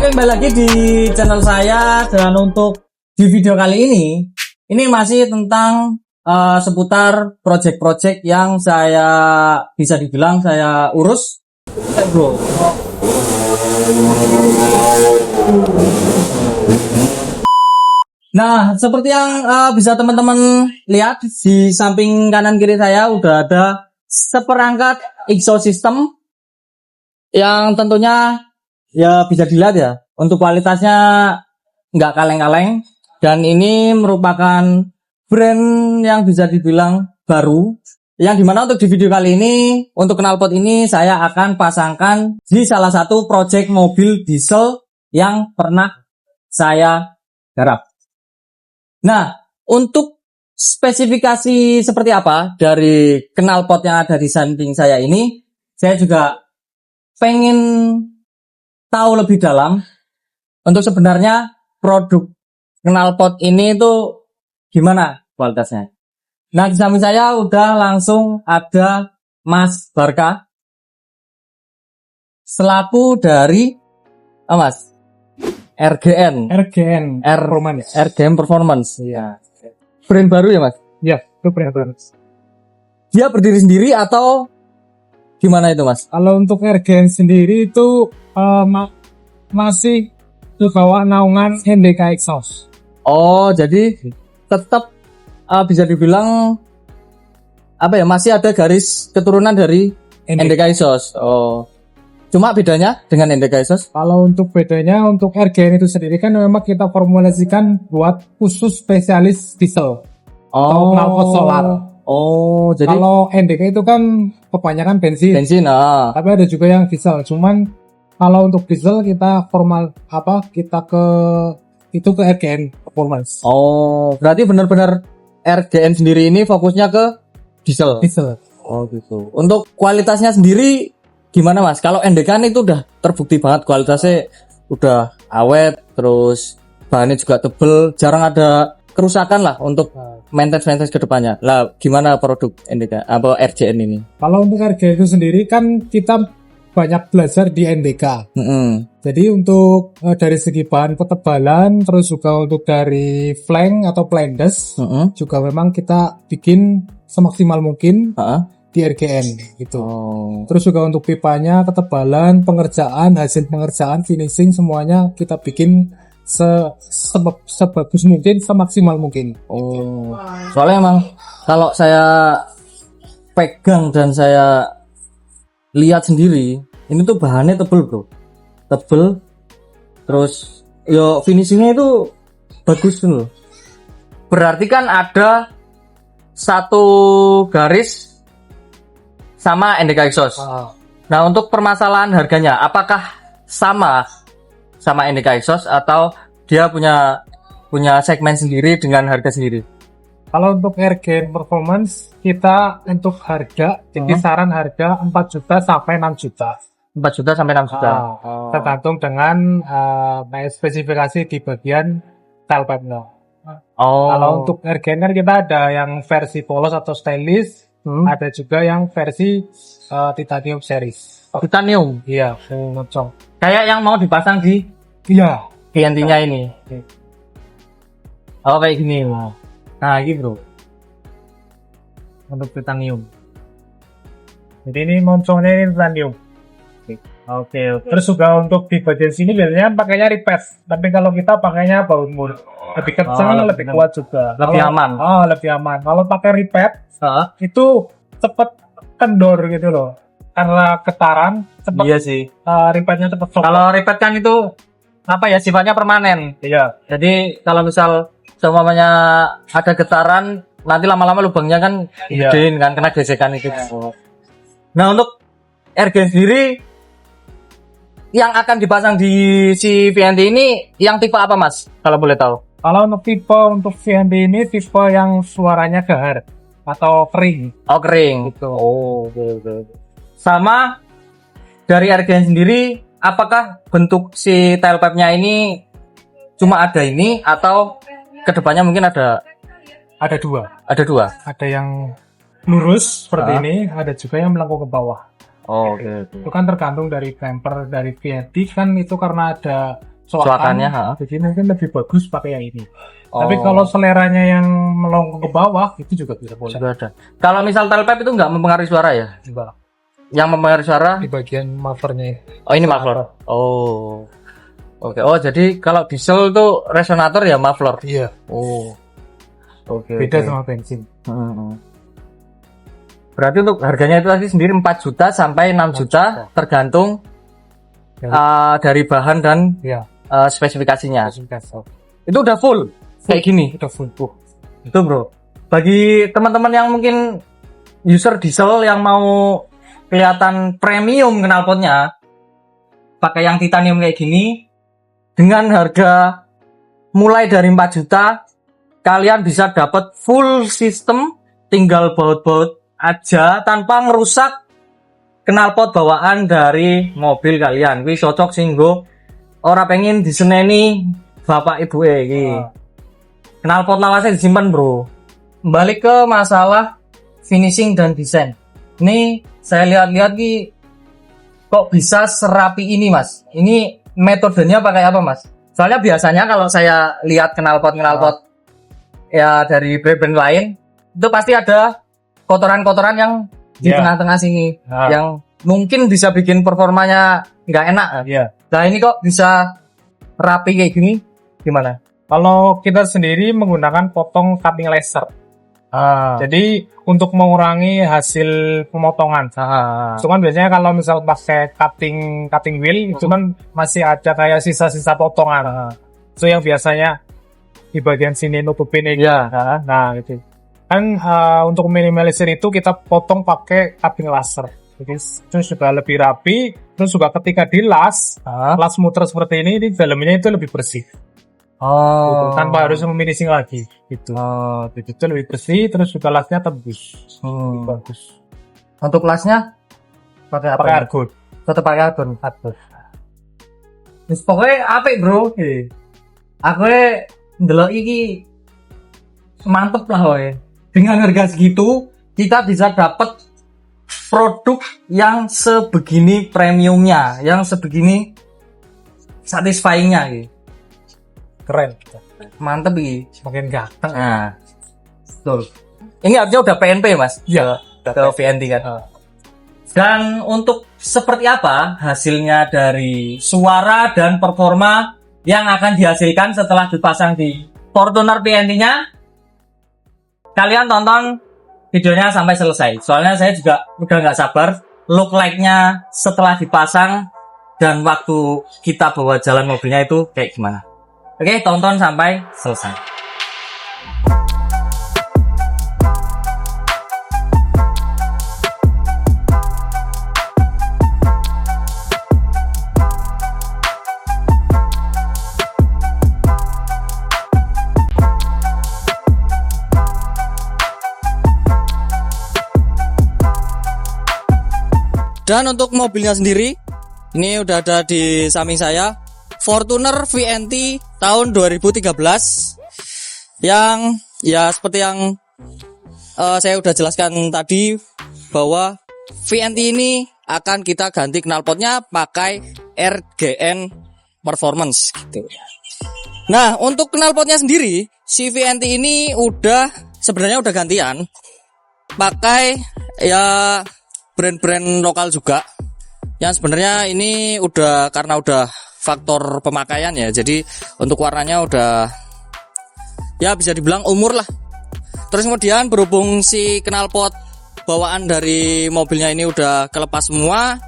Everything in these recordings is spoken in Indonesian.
kembali lagi di channel saya. Dan untuk di video kali ini masih tentang seputar project-project yang saya bisa dibilang saya urus, bro. Nah, seperti yang bisa teman-teman lihat di samping kanan kiri saya udah ada seperangkat exhaust system yang tentunya ya bisa dilihat ya, untuk kualitasnya nggak kaleng-kaleng, dan ini merupakan brand yang bisa dibilang baru, yang dimana untuk di video kali ini untuk knalpot ini saya akan pasangkan di salah satu project mobil diesel yang pernah saya garap. Nah, untuk spesifikasi seperti apa dari knalpot yang ada di samping saya ini, saya juga pengen tahu lebih dalam untuk sebenarnya produk knalpot ini itu gimana kualitasnya. Nah, di samping saya udah langsung ada Mas Barka selaku dari Mas RGN Performance. Iya. Brand baru ya, Mas? Ya, itu brand baru. Dia berdiri sendiri atau gimana itu, Mas? Kalau untuk RGN sendiri itu masih di bawah naungan NDK Exhaust. Oh, jadi tetap bisa dibilang apa ya, masih ada garis keturunan dari NDK Exhaust. Oh. Cuma bedanya dengan NDK Exhaust? Kalau untuk bedanya, untuk RGN itu sendiri kan memang kita formulasikan buat khusus spesialis diesel atau knalpot solar. Oh, jadi kalau NDK itu kan kebanyakan bensin. Tapi ada juga yang diesel. Cuman kalau untuk diesel kita kita ke RGN Performance. Oh, berarti benar-benar RGN sendiri ini fokusnya ke diesel. Oh, gitu. Untuk kualitasnya sendiri gimana, Mas? Kalau NDK kan itu udah terbukti banget kualitasnya, udah awet, terus bahannya juga tebel, jarang ada kerusakan lah untuk maintenance ke depannya. Lah, gimana produk NDK apa RGN ini? Kalau untuk RGN itu sendiri kan kita banyak belajar di NDK. Jadi untuk dari segi bahan ketebalan, terus juga untuk dari flank atau flandes, juga memang kita bikin semaksimal mungkin di RGN gitu. Terus juga untuk pipanya, ketebalan, hasil pengerjaan, finishing semuanya kita bikin sebagus mungkin, semaksimal mungkin. Soalnya emang kalau saya pegang dan saya lihat sendiri, ini tuh bahannya tebel, bro. Tebel, terus yo finishingnya itu bagus loh. Berarti kan ada satu garis sama NDK Exhaust. Nah, untuk permasalahan harganya, apakah sama NDK Exhaust atau dia punya segmen sendiri dengan harga sendiri? Kalau untuk RGN Performance, kita untuk harga, jadi saran harga 4 juta sampai 6 juta. 4 juta sampai 6 juta. Tergantung dengan spesifikasi di bagian tailpipe-nya. Kalau untuk RGN kan kita ada yang versi polos atau stainless, ada juga yang versi titanium series. Titanium? Iya, ngocong. Kayak yang mau dipasang di gantinya ini. Oh, kayak gini. Nah, ini bro, untuk titanium. Jadi ini moncongnya ini titanium. Oke. Terus juga untuk di bagian sini biasanya pakainya ripet. Tapi kalau kita pakainya baut mur, lebih kencang, lebih kuat juga. Lebih aman. Lebih aman. Kalau pakai ripet, itu cepet kendor gitu loh. Karena getaran cepet. Iya sih. Ripetnya cepet copot. Kalau ripet kan itu apa ya, sifatnya permanen. Iya. Jadi kalau misal semuanya ada getaran, nanti lama-lama lubangnya kan gedein kan, kena gesekan itu. Nah, untuk RGN sendiri yang akan dipasang di si VND ini yang tipe apa, Mas? Kalau boleh tahu. Kalau untuk VND ini tipe yang suaranya gahar atau kering. Oh, kering. Gitu. Oh, betul. Sama dari RGN sendiri, apakah bentuk si tailpipe-nya ini cuma ada ini atau kedepannya mungkin ada dua? Ada yang lurus seperti ini, ada juga yang melengkung ke bawah. Oh, oke. Itu kan tergantung dari bumper dari VND kan, itu karena ada Soakannya, jadi mungkin lebih bagus pakai yang ini. Oh. Tapi kalau seleranya yang melengkung ke bawah itu juga bisa boleh. Juga ada. Kalau misal tailpipe itu nggak mempengaruhi suara ya? Enggak. Yang mempengaruhi suara Di bagian mufflernya. oh ini muffler. Oh. Oke. Oh, jadi kalau diesel itu resonator ya muffler. Iya. Oh. Oke. Beda oke. sama bensin. Berarti untuk harganya itu tadi sendiri 4 juta sampai 6 juta tergantung dari bahan dan Iya. spesifikasinya. Spesifikasi. Itu udah full kayak gini. Udah full. Itu bro. Bagi teman-teman yang mungkin user diesel yang mau kelihatan premium knalpotnya, pakai yang titanium kayak gini, dengan harga mulai dari 4 juta, kalian bisa dapat full system, tinggal baut-baut aja tanpa ngerusak knalpot bawaan dari mobil kalian. Wih cocok singgo ora pengen diseneni bapak ibu iki. Knalpot lawasnya disimpan bro. Balik ke masalah finishing dan desain. Ini saya lihat-lihat ki kok bisa serapi ini mas. Ini metodenya pakai apa mas? Soalnya biasanya kalau saya lihat knalpot ya dari brand lain itu pasti ada kotoran-kotoran yang di tengah-tengah sini yang mungkin bisa bikin performanya nggak enak. Nah ini kok bisa rapi kayak gini gimana? Kalau kita sendiri menggunakan potong cutting laser. Jadi untuk mengurangi hasil pemotongan. Cuman biasanya kalau misal pakai cutting wheel itu kan masih ada kayak sisa-sisa potongan. Itu yang biasanya di bagian sini nutupin ini. Nah, gitu. Kan untuk minimalisir itu kita potong pakai cutting laser. Jadi itu juga lebih rapi. Terus juga ketika dilas, las muter seperti ini dalamnya itu lebih bersih. Gitu, tanpa harus meminishing lagi gitu. Jadi itu lebih bersih, terus juga lasnya tembus. Bagus. Untuk lasnya pakai apa? Pakai argon. Tetap pakai argon. Wis pokoke apik, Bro. Aku ndelok iki mantep lah woy. Dengan harga segitu kita bisa dapat produk yang sebegini premiumnya, yang sebegini satisfyingnya gitu. Keren. Mantep iki. Semakin ganteng. Nah, betul. Ini artinya udah PNP mas? Iya. Ke VNT kan? Dan untuk seperti apa hasilnya dari suara dan performa yang akan dihasilkan setelah dipasang di Fortuner PNT-nya? Kalian tonton videonya sampai selesai. Soalnya saya juga udah nggak sabar look like-nya setelah dipasang dan waktu kita bawa jalan mobilnya itu kayak gimana. Oke, tonton sampai selesai. Dan untuk mobilnya sendiri, ini udah ada di samping saya, Fortuner VNT tahun 2013 yang ya seperti yang saya udah jelaskan tadi bahwa VNT ini akan kita ganti knalpotnya pakai RGN Performance gitu. Nah, untuk knalpotnya sendiri, si VNT ini sebenarnya udah gantian pakai ya brand-brand lokal juga. Yang sebenarnya ini karena udah faktor pemakaian ya. Jadi untuk warnanya udah ya bisa dibilang umur lah. Terus kemudian berhubung si knalpot bawaan dari mobilnya ini udah kelepas semua,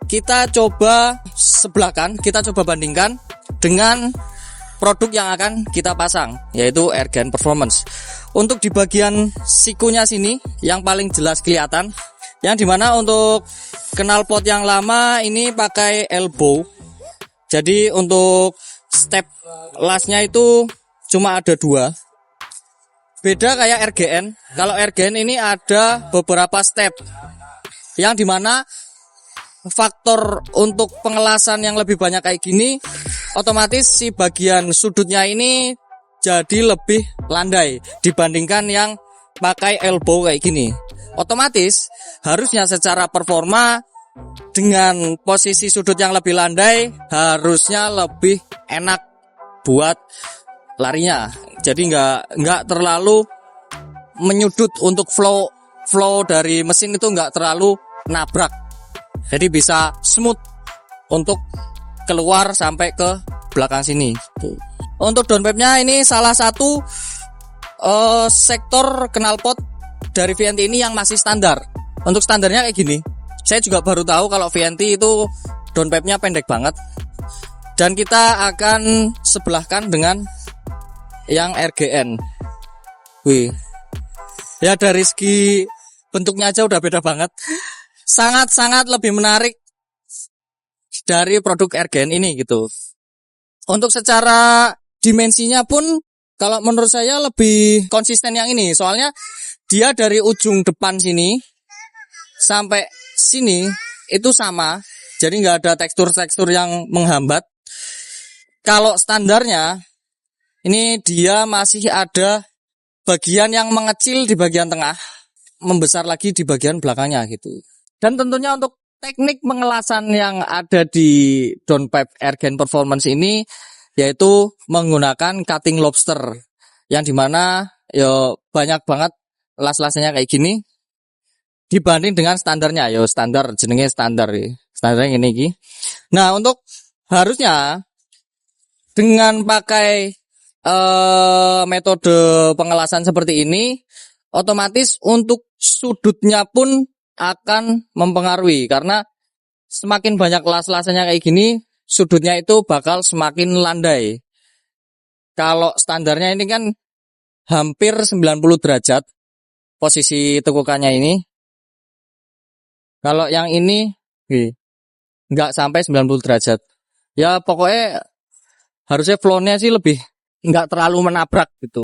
kita coba sebelahkan, kita coba bandingkan dengan produk yang akan kita pasang, yaitu RGN Performance. Untuk di bagian sikunya sini yang paling jelas kelihatan, yang dimana untuk knalpot yang lama ini pakai elbow. Jadi untuk step lasnya itu cuma ada 2. Beda kayak RGN. Kalau RGN ini ada beberapa step, yang dimana faktor untuk pengelasan yang lebih banyak kayak gini, otomatis si bagian sudutnya ini jadi lebih landai dibandingkan yang pakai elbow kayak gini. Otomatis harusnya secara performa dengan posisi sudut yang lebih landai harusnya lebih enak buat larinya. Jadi nggak terlalu menyudut untuk flow dari mesin itu nggak terlalu nabrak. Jadi bisa smooth untuk keluar sampai ke belakang sini. Untuk downpipe-nya ini salah satu sektor knalpot dari VNT ini yang masih standar. Untuk standarnya kayak gini. Saya juga baru tahu kalau VNT itu downpipe-nya pendek banget. Dan kita akan sebelahkan dengan yang RGN. Wih. Ya dari segi bentuknya aja udah beda banget. Sangat-sangat lebih menarik dari produk RGN ini gitu. Untuk secara dimensinya pun kalau menurut saya lebih konsisten yang ini. Soalnya dia dari ujung depan sini sampai sini itu sama. Jadi nggak ada tekstur-tekstur yang menghambat. Kalau standarnya ini dia masih ada bagian yang mengecil di bagian tengah, membesar lagi di bagian belakangnya gitu. Dan tentunya untuk teknik pengelasan yang ada di downpipe RGN Performance ini yaitu menggunakan cutting lobster yang dimana ya banyak banget las-lasnya kayak gini dibanding dengan standarnya. Ya standar jenenge standar ya. Standarnya ini iki. Nah, untuk harusnya dengan pakai metode pengelasan seperti ini otomatis untuk sudutnya pun akan mempengaruhi karena semakin banyak las-lasnya kayak gini sudutnya itu bakal semakin landai. Kalau standarnya ini kan hampir 90 derajat posisi tekukannya ini. Kalau yang ini nggak sampai 90 derajat. Ya pokoknya harusnya flow-nya sih lebih nggak terlalu menabrak gitu.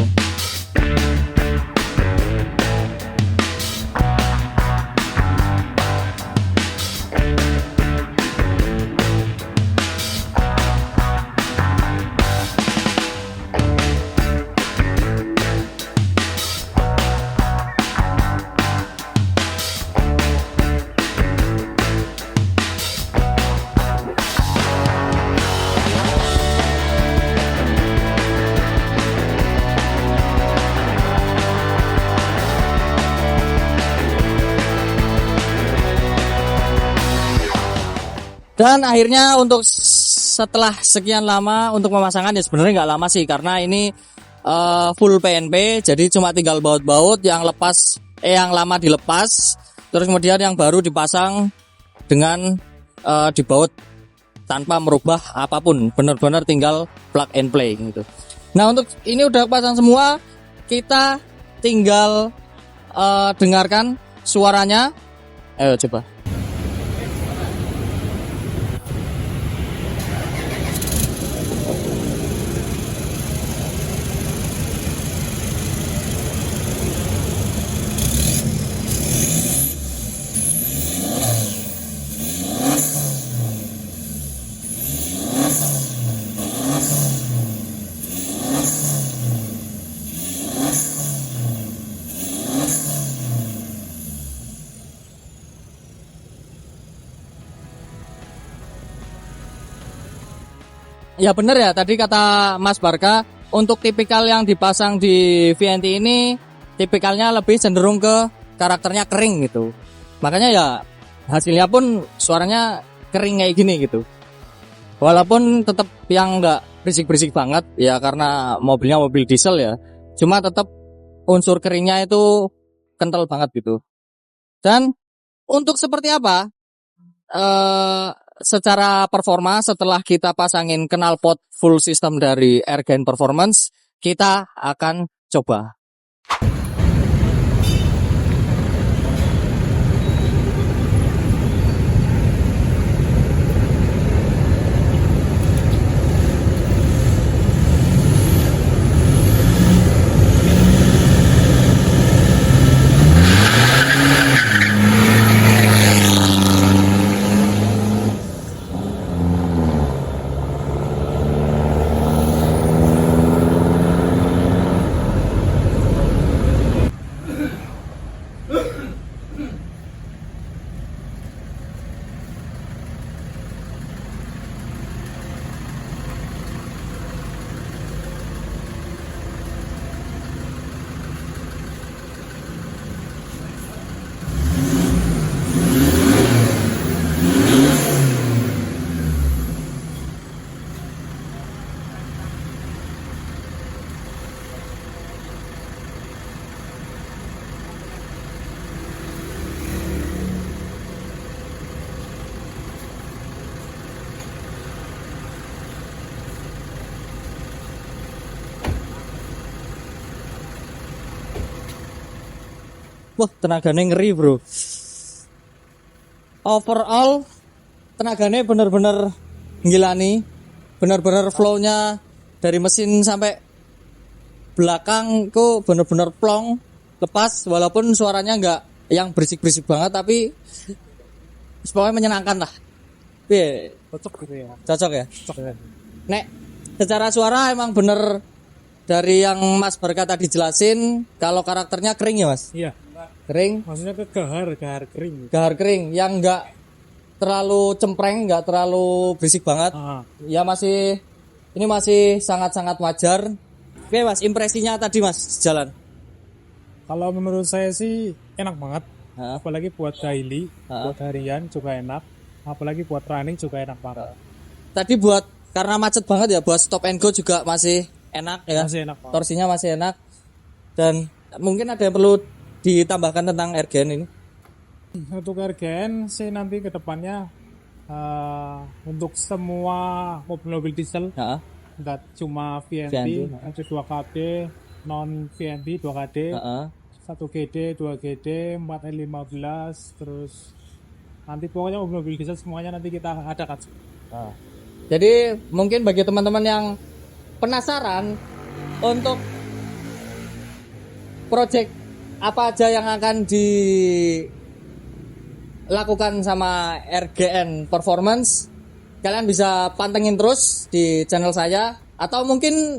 Dan akhirnya untuk setelah sekian lama untuk pemasangan ya sebenarnya nggak lama sih karena ini full PNP jadi cuma tinggal baut-baut yang yang lama dilepas terus kemudian yang baru dipasang dengan dibaut tanpa merubah apapun, benar-benar tinggal plug and play gitu. Nah untuk ini udah pasang semua, kita tinggal dengarkan suaranya. Ayo coba. Ya bener ya, tadi kata Mas Barka, untuk tipikal yang dipasang di VNT ini, tipikalnya lebih cenderung ke karakternya kering gitu. Makanya ya hasilnya pun suaranya kering kayak gini gitu. Walaupun tetap yang nggak berisik-berisik banget, ya karena mobilnya mobil diesel ya. Cuma tetap unsur keringnya itu kental banget gitu. Dan untuk seperti apa? Secara performa setelah kita pasangin knalpot full system dari RGN Performance, kita akan coba. Wah, tenaganya ngeri, bro. Overall tenaganya bener-bener ngilani, bener-bener flow-nya dari mesin sampai belakang kok bener-bener plong, lepas, walaupun suaranya nggak yang berisik-berisik banget, tapi pokoknya menyenangkan lah. Cocok gitu ya. Cocok ya. Cocok ya. Nek secara suara emang bener dari yang Mas Barka tadi jelasin, kalau karakternya kering ya Mas, Iya. kering, Maksudnya ke gahar kering. gahar kering, yang nggak terlalu cempreng, nggak terlalu berisik banget. Ah. Ya ini masih sangat-sangat wajar. Oke Mas, impresinya tadi Mas jalan. Kalau menurut saya sih enak banget. Hah? Apalagi buat daily, Ah. buat harian juga enak. Apalagi buat running juga enak banget. Tadi karena macet banget ya, buat stop and go juga masih enak ya. Masih enak banget. Torsinya masih enak. Dan mungkin ada yang perlu ditambahkan tentang RGN ini. Untuk RGN sih nanti ke depannya untuk semua mobil-mobil diesel, Heeh. nggak cuma VNT, VNT, ada 2KD, non VNT 2KD, Heeh. 1GD, 2GD, 4N15, terus nanti pokoknya mobil-mobil diesel semuanya nanti kita adakan. Jadi mungkin bagi teman-teman yang penasaran untuk project apa aja yang akan dilakukan sama RGN Performance, kalian bisa pantengin terus di channel saya, atau mungkin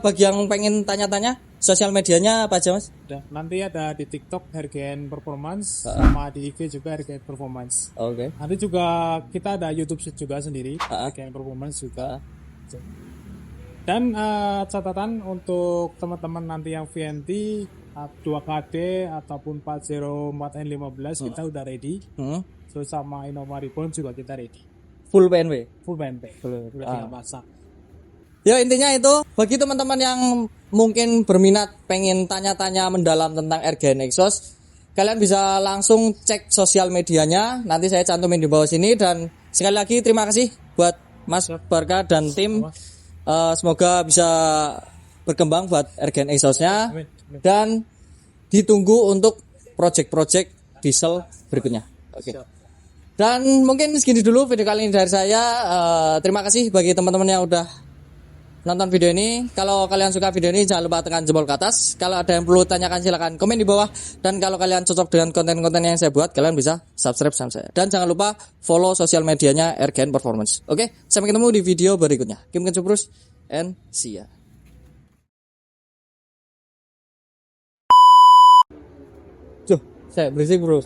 bagi yang pengen tanya-tanya, sosial medianya apa aja Mas? Udah, nanti ada di TikTok RGN Performance, sama di IG juga RGN Performance. Oke. Nanti juga kita ada YouTube juga sendiri, Ah. RGN Performance juga. Dan catatan untuk teman-teman nanti yang VNT 2KD ataupun 404N15 kita udah ready. Terus sama Innova Reborn juga kita ready. Full PNW. Full BNP. Udah tinggal masak. Ya intinya itu, bagi teman-teman yang mungkin berminat pengen tanya-tanya mendalam tentang RGN Exhaust, kalian bisa langsung cek sosial medianya, nanti saya cantumin di bawah sini. Dan sekali lagi terima kasih buat Mas Barka dan tim. Semoga bisa berkembang buat RGN Exhaust-nya, dan ditunggu untuk project-project diesel berikutnya. Oke. Dan mungkin segini dulu video kali ini dari saya. Terima kasih bagi teman-teman yang udah nonton video ini. Kalau kalian suka video ini, jangan lupa tekan jempol ke atas. Kalau ada yang perlu tanyakan, silahkan komen di bawah. Dan kalau kalian cocok dengan konten-konten yang saya buat, kalian bisa subscribe sama saya. Dan jangan lupa follow sosial medianya RGN Performance. Oke, sampai ketemu di video berikutnya. Kim Kencuprus and see ya. Tuh, saya berisik bro.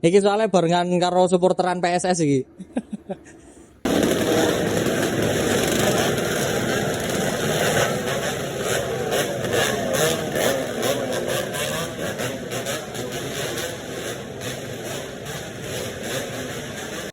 Iki soalnya barengan karo supporteran PSS iki.